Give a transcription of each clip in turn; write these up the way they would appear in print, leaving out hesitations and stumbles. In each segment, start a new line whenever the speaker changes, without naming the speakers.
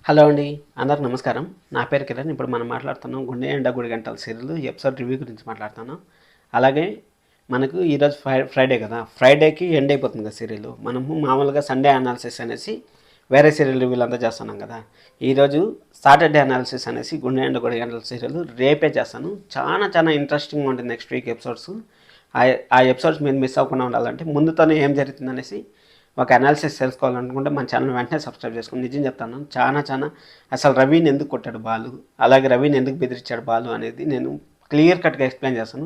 Hello అండి. అందరికి నమస్కారం. నా పేరు కిరణ్. ఇప్పుడు మనం మాట్లాడుతున్నాం 'గుండె నిండా గుడి గంటల' సీరియల్ ఎపిసోడ్ రివ్యూ గురించి మాట్లాడుతున్నాం. అలాగే మనకు ఈరోజు ఫ్రైడే కదా! ఫ్రైడేకి ఎండ్ అయిపోతుంది కదా సీరియల్. మనము మామూలుగా సండే అనాలిసిస్ అనేసి వేరే సీరియల్ రివ్యూలు అంతా చేస్తున్నాం కదా! ఈరోజు సాటర్డే అనాలిసిస్ అనేసి 'గుండె నిండా గుడి గంటల' సీరియల్ రేపే చేస్తాను. చాలా ఇంట్రెస్టింగ్గా ఉంటుంది నెక్స్ట్ వీక్ ఎపిసోడ్స్. ఆ ఎపిసోడ్స్ మీరు మిస్ అవ్వకుండా ఉండాలంటే ముందుతోనే ఏం జరుగుతుందనేసి ఒక అనాలిసిస్ తెలుసుకోవాలనుకుంటే మన ఛానల్ వెంటనే సబ్స్క్రైబ్ చేసుకోండి. నిజం చెప్తాను, చాలా అసలు రవిని ఎందుకు కొట్టాడు బాలు, అలాగే రవిని ఎందుకు బెదిరించాడు బాలు అనేది నేను క్లియర్ కట్గా ఎక్స్ప్లెయిన్ చేస్తాను.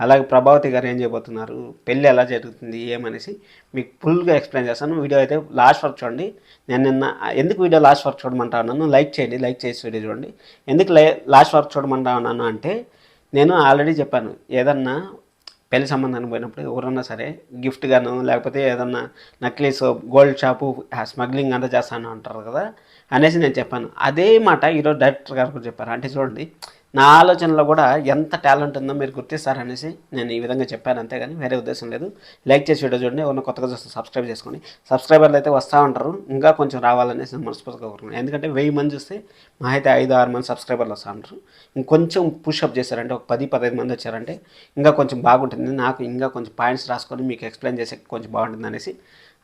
అలాగే ప్రభావతి గారు ఏం చేయబోతున్నారు, పెళ్ళి ఎలా జరుగుతుంది ఏమనేసి మీకు ఫుల్గా ఎక్స్ప్లెయిన్ చేస్తాను. వీడియో అయితే లాస్ట్ వరకు చూడండి. నేను నిన్న ఎందుకు వీడియో లాస్ట్ వరకు చూడమంటా ఉన్నాను, లైక్ చేయండి, లైక్ చేసి వీడియో చూడండి. ఎందుకు లాస్ట్ వరకు చూడమంటా ఉన్నాను అంటే నేను ఆల్రెడీ చెప్పాను, ఏదన్నా పెళ్లి సంబంధానికి పోయినప్పుడు ఎవరన్నా సరే గిఫ్ట్ గాను లేకపోతే ఏదన్నా నక్లీస్ గోల్డ్ షాపు స్మగ్లింగ్ అంతా చేస్తాను అంటారు కదా అనేసి నేను చెప్పాను. అదే మాట ఈరోజు డైరెక్టర్ గారు కూడా చెప్పారు. అంటే చూడండి, నా ఆలోచనలో కూడా ఎంత టాలెంట్ ఉందో మీరు గుర్తిస్తారనేసి నేను ఈ విధంగా చెప్పాను, అంతేగాని వేరే ఉద్దేశం లేదు. లైక్ చేసి వీడియో చూడండి. ఎవరైనా కొత్తగా చూస్తే సబ్స్క్రైబ్ చేసుకోండి. సబ్స్క్రైబర్లు అయితే వస్తూ ఉంటారు, ఇంకా కొంచెం రావాలనేసి నేను మనస్ఫూర్తిగా కోరుకున్నాను. ఎందుకంటే 1000 మంది చూస్తే మా అయితే 5-6 మంది సబ్స్క్రైబర్లు వస్తూ ఉంటారు. ఇంకొంచెం పుషప్ చేశారంటే ఒక 10-15 మంది వచ్చారంటే ఇంకా కొంచెం బాగుంటుంది. నాకు ఇంకా కొంచెం పాయింట్స్ రాసుకొని మీకు ఎక్స్ప్లెయిన్ చేసే కొంచెం బాగుంటుంది అనేసి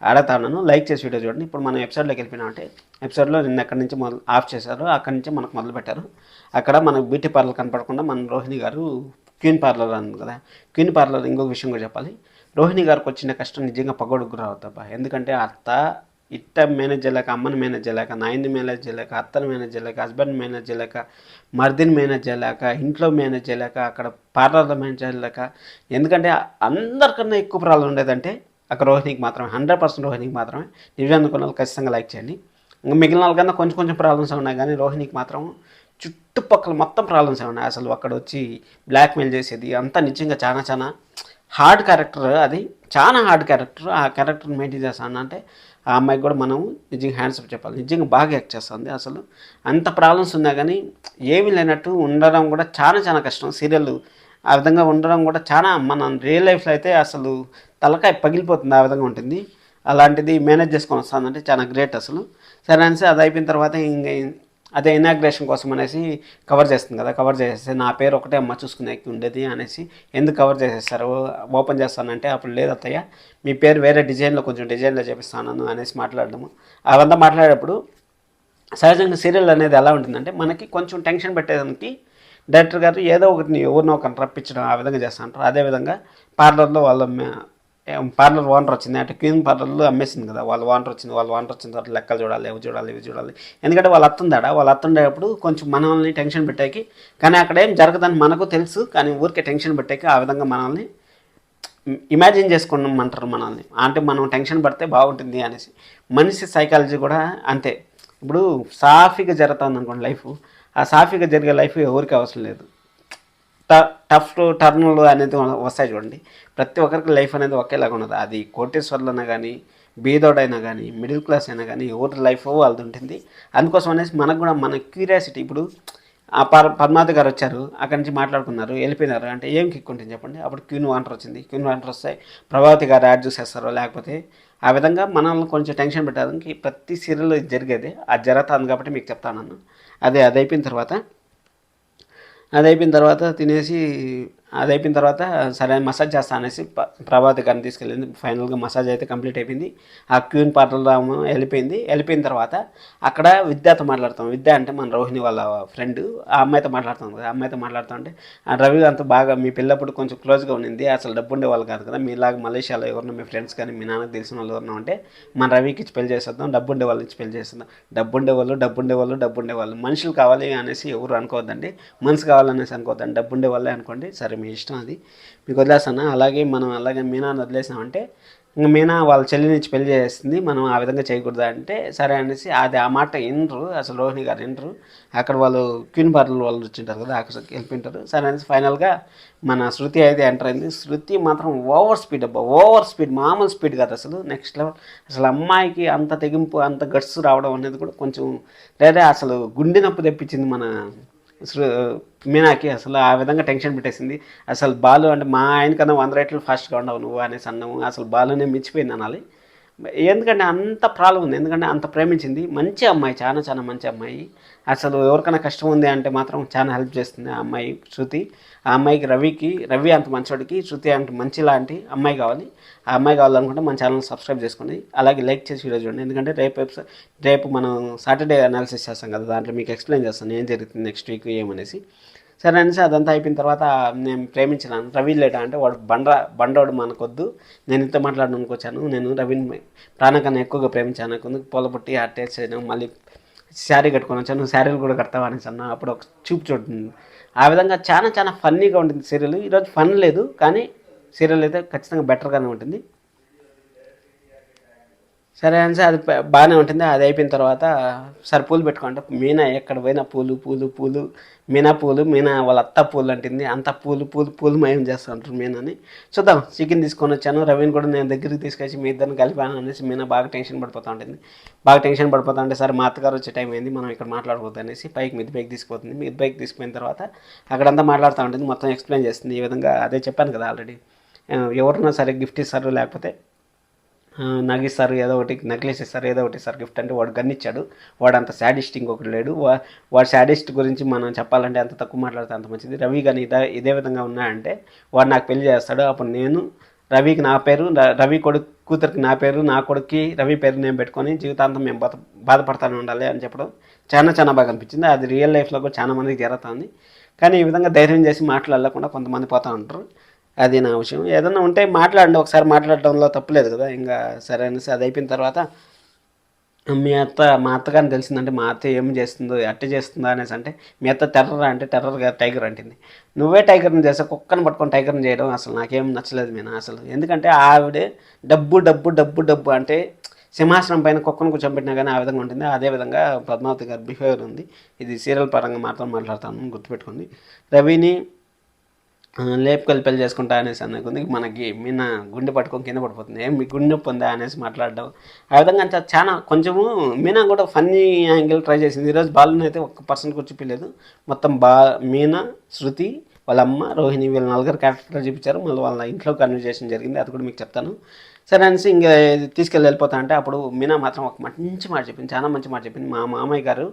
అడుగుతా ఉన్నాను. లైక్ చేసి వీడియో చూడండి. ఇప్పుడు మనం ఎపిసోడ్లోకి వెళ్ళిపోయినామంటే ఎపిసోడ్లో నిన్న ఎక్కడి నుంచి ఆఫ్ చేశారు, అక్కడి నుంచి మనకు మొదలు పెట్టారు. అక్కడ మనకు బ్యూటీ పార్లర్ కనపడకుండా మన రోహిణి గారు క్వీన్ పార్లర్ అన్నది కదా, క్వీన్ పార్లర్ ఇంకొక విషయం కూడా చెప్పాలి. రోహిణి గారికి వచ్చిన కష్టం నిజంగా పగొడుకు రావద్దబ్బా. ఎందుకంటే అత్త ఇట్ట మేనేజ్ చేయలేక, అమ్మని మేనేజ్ చేయలేక, నాయన్ని మేనేజ్ చేయలేక, అత్తని మేనేజ్ చేయలేక, హస్బెండ్ మేనేజ్ చేయలేక, మర్దిని మేనేజ్ చేయలేక, ఇంట్లో మేనేజ్ చేయలేక, అక్కడ పార్లర్లో మేనేజ్ చేయలేక, ఎందుకంటే అందరికన్నా ఎక్కువ ప్రాబ్లం ఉండేదంటే అక్కడ రోహిణికి మాత్రమే, 100% రోహిణికి మాత్రమే. నిజాన్ని కొనాలి, ఖచ్చితంగా లైక్ చేయండి. ఇంకా మిగిలిన వాళ్ళకన్నా కొంచెం ప్రాబ్లమ్స్ ఉన్నాయి, కానీ రోహిణికి మాత్రం చుట్టుపక్కల మొత్తం ప్రాబ్లమ్స్ ఉన్నాయి. అసలు అక్కడ వచ్చి బ్లాక్మెయిల్ చేసేది అంతా నిజంగా చాలా హార్డ్ క్యారెక్టర్. అది చాలా హార్డ్ క్యారెక్టర్. ఆ క్యారెక్టర్ని మెయింటైన్ చేస్తాను అంటే ఆ అమ్మాయికి కూడా మనం నిజంగా హ్యాండ్సప్ చెప్పాలి. నిజంగా బాగా యాక్ట్ చేస్తుంది. అసలు అంత ప్రాబ్లమ్స్ ఉన్నా కానీ ఏమీ లేనట్టు ఉండడం కూడా చాలా కష్టం. సీరియల్ ఆ విధంగా ఉండడం కూడా చాలా, మన రియల్ లైఫ్లో అయితే అసలు తలకాయ పగిలిపోతుంది, ఆ విధంగా ఉంటుంది. అలాంటిది మేనేజ్ చేసుకొని వస్తుందంటే చాలా గ్రేట్ అసలు. సరే అనేసి అది అయిపోయిన తర్వాత ఇంకా అదే ఇనాగ్రేషన్ కోసం అనేసి కవర్ చేస్తుంది కదా, కవర్ చేసేస్తే నా పేరు ఒకటే అమ్మ చూసుకునే ఉండేది అనేసి ఎందుకు కవర్ చేసేస్తారు, ఓపెన్ చేస్తానంటే అప్పుడు లేదు అత్తయ్య, మీ పేరు వేరే డిజైన్లో కొంచెం డిజైన్లో చేపిస్తాను అనేసి మాట్లాడము. అవంతా మాట్లాడేటప్పుడు సహజంగా సీరియల్ అనేది ఎలా ఉంటుందంటే మనకి కొంచెం టెన్షన్ పెట్టేదానికి డైరెక్టర్ గారు ఏదో ఒకటిని ఎవరినో ఒకరిని రప్పించడం ఆ విధంగా చేస్తూ ఉంటారు. అదేవిధంగా పార్లర్లో పార్లర్ ఓనర్ వచ్చింది అంటే క్వీన్ పార్లర్లో అమ్మేసింది కదా, వాళ్ళ ఓనర్ వచ్చిన తర్వాత లెక్కలు చూడాలి, ఇవి చూడాలి. ఎందుకంటే వాళ్ళ అత్తుండేటప్పుడు కొంచెం మనల్ని టెన్షన్ పెట్టాకి, కానీ అక్కడ ఏం జరగదని మనకు తెలుసు, కానీ ఊరికే టెన్షన్ పెట్టాకి ఆ విధంగా మనల్ని ఇమాజిన్ చేసుకోమంటారు మనల్ని. అంటే మనం టెన్షన్ పడితే బాగుంటుంది అనేసి. మనిషి సైకాలజీ కూడా అంతే. ఇప్పుడు సాఫీగా జరుగుతుంది అనుకోండి లైఫ్, ఆ సాఫీగా జరిగే లైఫ్ ఎవరికి అవసరం లేదు. టఫ్ టర్న్లు అనేది వస్తాయి చూడండి. ప్రతి ఒక్కరికి లైఫ్ అనేది ఒకేలాగా ఉండదు. అది కోటేశ్వర్లైనా కానీ, బీదోడైనా కానీ, మిడిల్ క్లాస్ అయినా కానీ, ఎవరి లైఫ్ వాళ్ళది ఉంటుంది. అందుకోసం అనేసి మనకు కూడా మన క్యూరియాసిటీ. ఇప్పుడు ఆ పద్మావతి గారు వచ్చారు, అక్కడి నుంచి మాట్లాడుకున్నారు, వెళ్ళిపోయినారు అంటే ఏం కిక్ ఉంటుంది చెప్పండి. అప్పుడు క్వీన్ వాంటర్ వచ్చింది, క్వీన్ వాంటర్ వస్తాయి, ప్రభావతి గారు యాడ్ చూసేస్తారు, లేకపోతే ఆ విధంగా మనల్ని కొంచెం టెన్షన్ పెట్టడానికి ప్రతి సీరియల్లో జరిగేది. అది జరుగుతుంది కాబట్టి మీకు చెప్తాను. అది అయిపోయిన తర్వాత తినేసి, అది అయిపోయిన తర్వాత సరే మసాజ్ చేస్తా అనేసి ప్రభావతి గారిని తీసుకెళ్ళింది. ఫైనల్గా మసాజ్ అయితే కంప్లీట్ అయిపోయింది. ఆ క్వీన్ పార్లర్లో వెళ్ళిపోయిన తర్వాత అక్కడ విద్యతో మాట్లాడతాం. విద్య అంటే మన రోహిణి వాళ్ళ ఫ్రెండ్. ఆ అమ్మాయితో మాట్లాడుతాం కదా, ఆ అమ్మాయితో మాట్లాడుతూ ఉంటే రవి అంతా బాగా మీ పిల్లప్పుడు కొంచెం క్లోజ్గా ఉండింది, అసలు డబ్బు ఉండే వాళ్ళు కాదు కదా, మీలాగా మలేషియాలో ఎవరన్నా మీ ఫ్రెండ్స్ కానీ మీ నాన్నకు తెలిసిన వాళ్ళు ఎవరన్నా ఉంటే మన రవికి ఇచ్చి పెళ్లి చేసేద్దాం, డబ్బు ఉండే వాళ్ళకి ఇచ్చి పెళ్లి చేసేద్దాం. డబ్బు ఉండేవాళ్ళు మనుషులు కావాలి అనేసి ఎవరు అనుకోవద్దండి, మనసు కావాలనేసి అనుకోవద్దండి, డబ్బు ఉండే వాళ్ళే అనుకోండి. సరే మీ ఇష్టం, అది మీకు వదిలేస్తాను. అలాగే మీనాన్ని వదిలేసామంటే ఇంక మీనా వాళ్ళ చెల్లిని ఇచ్చి పెళ్లి చేస్తుంది, మనం ఆ విధంగా చేయకూడదు అంటే సరే అనేసి ఆ మాట వినరు, అసలు రోహిణి గారు వినరు. అక్కడ వాళ్ళు క్వీన్ పార్లర్ వాళ్ళు వచ్చింటారు కదా, అక్కడికి వెళ్ళిపోయింటారు. సరే అనేసి ఫైనల్గా మన శృతి అయితే ఎంటర్ అయింది. శృతి మాత్రం ఓవర్ స్పీడ్, మామూలు స్పీడ్ కాదు అసలు, నెక్స్ట్ లెవెల్. అసలు అమ్మాయికి అంత తెగింపు, అంత గట్స్ రావడం అనేది కూడా కొంచెం లేదా అసలు గుండె నొప్పి తెప్పించింది మన మీనాకి. అసలు ఆ విధంగా టెన్షన్ పెట్టేసింది. అసలు బాలు అంటే మా ఆయనకన్నా 100 రెట్లు ఫాస్ట్గా ఉండవు నువ్వు అనేసి అన్నాము. అసలు బాలునే మించిపోయింది అనాలి. ఎందుకంటే అంత ప్రాబ్లం ఉంది, ఎందుకంటే అంత ప్రేమించింది. మంచి అమ్మాయి, చాలా చాలా మంచి అమ్మాయి. అసలు ఎవరికైనా కష్టం ఉంది అంటే మాత్రం చాలా హెల్ప్ చేస్తుంది ఆ అమ్మాయి శృతి. ఆ అమ్మాయికి రవి అంత మంచోడికి శృతి అంత మంచి లాంటి అమ్మాయి కావాలి. ఆ అమ్మాయి కావాలనుకుంటే మన ఛానల్ సబ్స్క్రైబ్ చేసుకోండి, అలాగే లైక్ చేసి వీడియో చూడండి. ఎందుకంటే రేపు మనం సాటర్డే అనాలిసిస్ చేస్తాం కదా, దాంట్లో మీకు ఎక్స్ప్లెయిన్ చేస్తాను ఏం జరుగుతుంది నెక్స్ట్ వీక్ ఏమనేసి. సరే అనేసి అదంతా అయిపోయిన తర్వాత నేను ప్రేమించినాను. రవి లేడా అంటే వాడు బండోడు మనకొద్దు, నేను ఇంత మాట్లాడడానికి వచ్చాను, నేను రవిని ప్రాణకన్నా ఎక్కువగా ప్రేమించాను, నాకు పూల పుట్టి అట్టేసి చేయడం, మళ్ళీ శారీ కట్టుకొని వచ్చాను, నువ్వు శారీలు కూడా కడతావా అనేసి అన్న. అప్పుడు ఒక చూపు చూడుతుంది. ఆ విధంగా చాలా చాలా ఫన్నీగా ఉంటుంది సీరియల్. ఈరోజు ఫన్ లేదు, కానీ సీరియల్ అయితే ఖచ్చితంగా బెటర్గానే ఉంటుంది. సరే అనేసి అది బాగానే ఉంటుంది. అది అయిపోయిన తర్వాత సరే పూలు పెట్టుకుంటే మీనా ఎక్కడ పోయినా పూలు పూలు పూలు, మీనా వాళ్ళ అత్త పూలు అంటుంది, అంత పూలు మయం చేస్తూ ఉంటారు మీనాని. చూద్దాం. చికెన్ తీసుకొని వచ్చాను, రవిని కూడా నేను దగ్గరికి తీసుకొచ్చి మీ ఇద్దరిని కలిపాను అనేసి మీనా బాగా టెన్షన్ పడిపోతూ ఉంటుంది. ఉంటే సరే మా అత్తగారు వచ్చే టైం అయింది, మనం ఇక్కడ మాట్లాడకూడదు అనేసి మిద్ది పైకి తీసుకుపోతుంది. మిద్ది పైకి తీసుకుపోయిన తర్వాత అక్కడంతా మాట్లాడుతూ ఉంటుంది, మొత్తం ఎక్స్ప్లెయిన్ చేస్తుంది. ఈ విధంగా అదే చెప్పాను కదా ఆల్రెడీ, ఎవరన్నా సరే గిఫ్ట్ ఇస్తారు, లేకపోతే నాకు ఇస్తారు, ఏదో ఒకటి నెక్లెస్ ఇస్తారు, ఏదో ఒకటి ఇస్తారు గిఫ్ట్ అంటే. వాడు గన్ ఇచ్చాడు, వాడు అంత శాడిస్ట్ ఇంకొకటి లేడు. వాడు శాడిస్ట్ గురించి మనం చెప్పాలంటే అంత తక్కువ మాట్లాడితే అంత మంచిది. రవి కానీ ఇదే విధంగా ఉన్నాయంటే వాడు నాకు పెళ్లి చేస్తాడు, అప్పుడు నేను రవికి నా పేరు, రవి కూతురికి నా పేరు, నా కొడుక్కి రవి పేరు నేను పెట్టుకొని జీవితాంతం మేము బాధపడతానే ఉండాలి అని చెప్పడం చాలా చాలా బాగా అనిపించింది. అది రియల్ లైఫ్లో కూడా చాలా మందికి జరుగుతుంది. కానీ ఈ విధంగా ధైర్యం చేసి మాట్లాడలేకుండా కొంతమంది పోతూ ఉంటారు. అది నా విషయం. ఏదన్నా ఉంటే మాట్లాడండి, ఒకసారి మాట్లాడడంలో తప్పులేదు కదా. ఇంకా సరే అనేసి అది అయిపోయిన తర్వాత మా అత్తగారిని తెలిసిందంటే మా అత్త ఏం చేస్తుందో, అట్ట చేస్తుందా అనేసి అంటే, మీ అత్త టెర్రర్ అంటే టెర్రర్గా టైగర్ అంటుంది. నువ్వే టైగర్ని చేస్తే కుక్కను పట్టుకొని టైగర్ని చేయడం అసలు నాకేం నచ్చలేదు మీనా అసలు. ఎందుకంటే ఆవిడే డబ్బు డబ్బు డబ్బు డబ్బు అంటే సింహాసనం పైన కుక్కను కూర్చోబెట్టినా కానీ ఆ విధంగా ఉంటుంది. అదేవిధంగా పద్మావతి గారి బిహేవియర్ ఉంది. ఇది సీరియల్ పరంగా మాత్రం మాట్లాడతాను, గుర్తుపెట్టుకోండి. రవిని లేపుకెళ్ళి పెళ్లి చేసుకుంటా అనేసి అనుకుంది. మనకి మీన గుండె పట్టుకొని కింద పడిపోతుంది, ఏం మీ గుండె నొప్పి ఉందా అనేసి మాట్లాడడం. ఆ విధంగా అంతా చాలా కొంచెము మీనా కూడా ఫన్నీ యాంగిల్ ట్రై చేసింది. ఈరోజు బాలుని అయితే ఒక్క పర్సెంట్ కూడా చూపించలేదు. మొత్తం మీనా, శృతి, వాళ్ళ అమ్మ, రోహిణి, వీళ్ళ నలుగురు క్యారెక్టర్ చూపించారు. మళ్ళీ వాళ్ళ ఇంట్లో కన్వర్జేషన్ జరిగింది, అది కూడా మీకు చెప్తాను. సరే అనేసి ఇంకా వెళ్ళిపోతా అంటే అప్పుడు మీనా మాత్రం ఒక మంచి మాట చెప్పింది, చాలా మంచి మాట చెప్పింది. మా మామయ్య గారు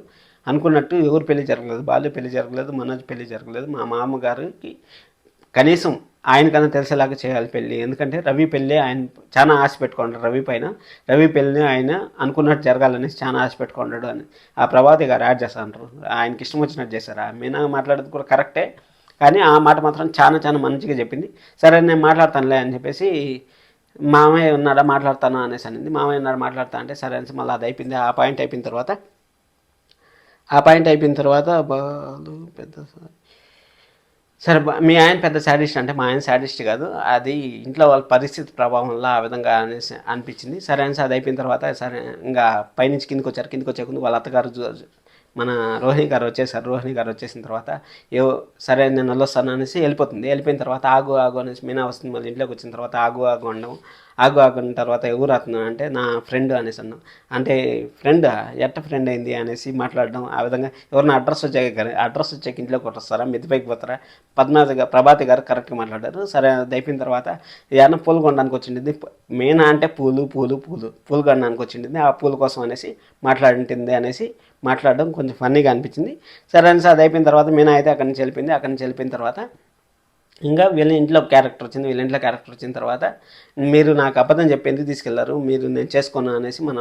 అనుకున్నట్టు ఎవరు పెళ్లి జరగలేదు, బాలు పెళ్లి జరగలేదు, మనోజ్ పెళ్లి జరగలేదు. మా మామగారికి కనీసం ఆయనకన్నా తెలిసేలాగా చేయాలి పెళ్ళి. ఎందుకంటే రవి పెళ్ళి ఆయన చాలా ఆశ పెట్టుకున్నాడు రవి పైన. రవి పెళ్ళి ఆయన అనుకున్నట్టు జరగాలనేసి చాలా ఆశ పెట్టుకున్నాడు అని ఆ ప్రభావతి గారు యాడ్ చేస్తా అంటారు. ఆయనకి ఇష్టం వచ్చినట్టు చేశారు. ఆ మీనా మాట్లాడేది కూడా కరెక్టే, కానీ ఆ మాట మాత్రం చాలా చాలా మంచిగా చెప్పింది. సరే నేను మాట్లాడతానులే అని చెప్పేసి మామయ్య ఉన్నాడా మాట్లాడతాను అనేసి అనింది. మామయ్య ఉన్నాడు మాట్లాడతా అంటే సరే అనేసి మళ్ళీ అది అయిపోయింది. ఆ పాయింట్ అయిపోయిన తర్వాత బాలు పెద్ద సరే మీ ఆయన పెద్ద శాడిస్ట్ అంటే మా ఆయన శాడిస్ట్ కాదు, అది ఇంట్లో వాళ్ళ పరిస్థితి ప్రభావం వల్ల ఆ విధంగా అనేసి అనిపించింది. సరే అనేసి అది అయిపోయిన తర్వాత సరే ఇంకా పైనుంచి కిందికి వచ్చే వాళ్ళ అత్తగారు మన రోహిణి గారు వచ్చేసిన తర్వాత సరే నేను వెళ్ళొస్తాను అనేసి వెళ్ళిపోయిన తర్వాత ఆగు అనేసి మీనా వస్తుంది. మళ్ళీ ఇంట్లోకి వచ్చిన తర్వాత ఆగు అనడం. ఆగిన తర్వాత ఎవరు అతను అంటే నా ఫ్రెండ్ అనేసి అన్నాం. అంటే ఫ్రెండ్ ఎట్ట ఫ్రెండ్ అయింది అనేసి మాట్లాడడం. ఆ విధంగా ఎవరైనా అడ్రస్ వచ్చాక ఇంట్లోకి కొట్టొస్తారా, మిద్దిపైకి పోతారా? ప్రభాతి గారు కరెక్ట్గా మాట్లాడారు. సరే అది అయిపోయిన తర్వాత ఏమన్నా పూలు కొనడానికి వచ్చింది. మెయిన్ అంటే పూలు కొనడానికి వచ్చింది. ఆ పూల కోసం అనేసి మాట్లాడడం కొంచెం ఫన్నీగా అనిపించింది. సరే అనేసి అది అయిపోయిన తర్వాత మీనా అయితే అక్కడి నుంచి వెళ్ళిపోయిన తర్వాత ఇంకా వీళ్ళ ఇంట్లో క్యారెక్టర్ వచ్చిన తర్వాత మీరు నాకు అబద్ధం చెప్పి ఎందుకు తీసుకెళ్లారు, నేను చేసుకోను అనేసి మన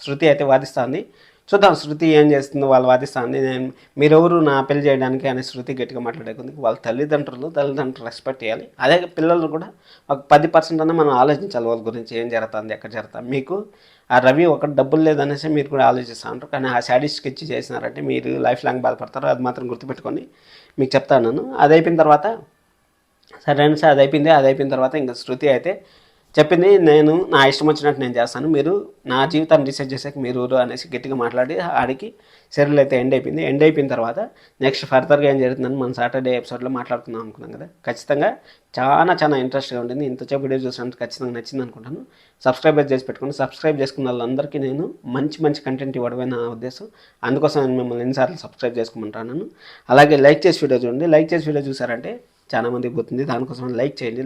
శృతి అయితే వాదిస్తుంది. చూద్దాం శృతి ఏం చేస్తుందో, వాళ్ళు వాదిస్తుంది. మీరెవరు నా పెళ్లి చేయడానికి అనే శృతి గట్టిగా మాట్లాడేకుంది. వాళ్ళ తల్లిదండ్రులు రెస్పెక్ట్ చేయాలి. అదే పిల్లలు కూడా ఒక 10% అన్నా మనం ఆలోచించాలి వాళ్ళ గురించి, ఏం జరుగుతుంది, ఎక్కడ జరుగుతుంది. మీకు ఆ రవి ఒకటి డబ్బులు లేదనేసి మీరు కూడా ఆలోచిస్తూ ఉంటారు, కానీ ఆ శాడిస్ట్కి ఇచ్చి చేసినారంటే మీరు లైఫ్ లాంగ్ బాధపడతారు. అది మాత్రం గుర్తుపెట్టుకొని మీకు చెప్తాను నేను. అది అయిపోయిన తర్వాత సరే సార్ అది అయిపోయిన తర్వాత ఇంకా శృతి అయితే చెప్పింది, నేను నా ఇష్టం వచ్చినట్టు నేను చేస్తాను, మీరు నా జీవితాన్ని రీసెర్చ్ చేసాక మీరు అనేసి గట్టిగా మాట్లాడి ఆడికి సీరియల్ అయితే ఎండ్ అయిపోయిన తర్వాత నెక్స్ట్ ఫర్దర్గా ఏం జరుగుతుందని మనం సాటర్డే ఎపిసోడ్లో మాట్లాడుకుందాం అనుకున్నాం కదా. ఖచ్చితంగా చాలా చాలా ఇంట్రెస్ట్గా ఉంటుంది. ఇంతసేపు వీడియో చూసినట్టు ఖచ్చితంగా నచ్చింది అనుకుంటాను. సబ్స్క్రైబ్ చేసుకున్న వాళ్ళందరికీ నేను మంచి కంటెంట్ ఇవ్వడమే నా ఉద్దేశం. అందుకోసం నేను మిమ్మల్ని ఎన్నిసార్లు సబ్స్క్రైబ్ చేసుకోమంటాను. అలాగే లైక్ చేసి వీడియో చూడండి. లైక్ చేసి వీడియో చూసారంటే చాలా మందికి పోతుంది. దానికోసం లైక్ చేయండి.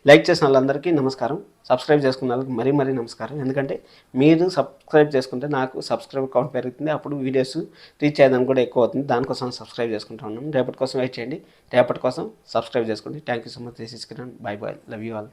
లైక్ చేసిన వాళ్ళందరికీ నమస్కారం. సబ్స్క్రైబ్ చేసుకున్న వాళ్ళకి మరీ నమస్కారం. ఎందుకంటే మీరు సబ్స్క్రైబ్ చేసుకుంటే నాకు సబ్స్క్రైబర్ కౌంట్ పెరుగుతుంది. అప్పుడు వీడియోస్ రీచ్ అయ్యేదానికి కూడా ఎక్కువ అవుతుంది. దానికోసం సబ్స్క్రైబ్ చేసుకుంటూ ఉన్నాను. రేపటి కోసం వెయిట్ చేయండి. రేపటి కోసం సబ్స్క్రైబ్ చేసుకోండి. Thank you so much. This is Kiran. By love you all.